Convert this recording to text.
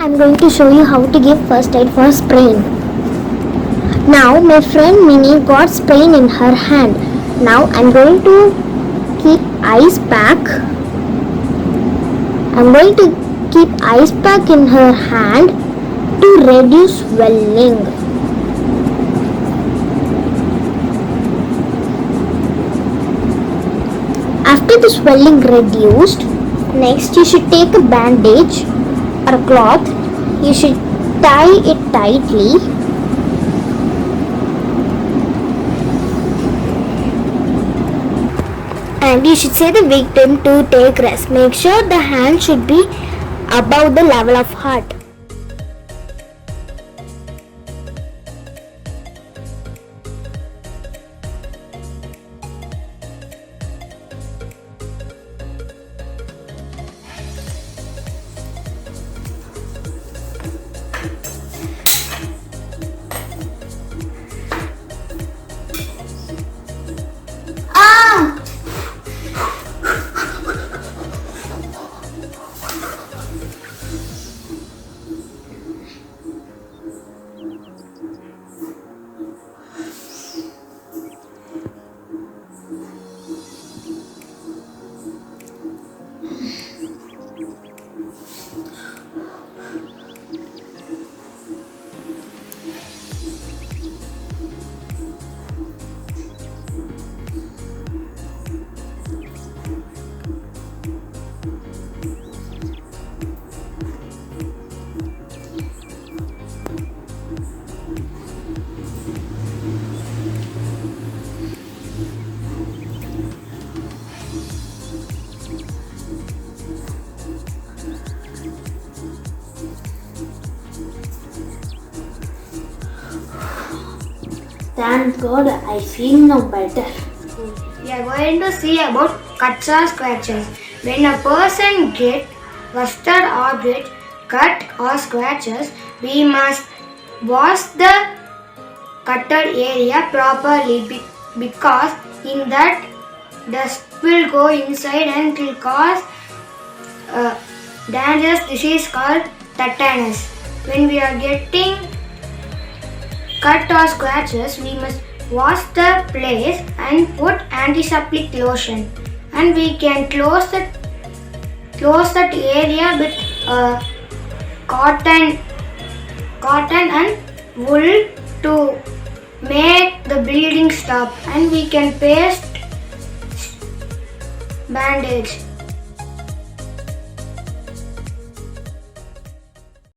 I'm going to show you how to give first aid for sprain. Now my friend Minnie got sprain in her hand. Now I'm going to keep ice pack. I'm going to keep ice pack in her hand to reduce swelling. After the swelling reduced, next you should take a bandage or a cloth. You should tie it tightly. And you should say the victim to take rest. Make sure the hand should be above the level of heart. Thank God, I feel now better. We are going to see about cuts or scratches. When a person gets busted or gets cut or scratches, we must wash the cutted area properly because in that dust will go inside and will cause dangerous disease called tetanus. When we are getting cut or scratches, we must wash the place and put antiseptic lotion, and we can close that area with cotton and wool to make the bleeding stop, and we can paste bandage.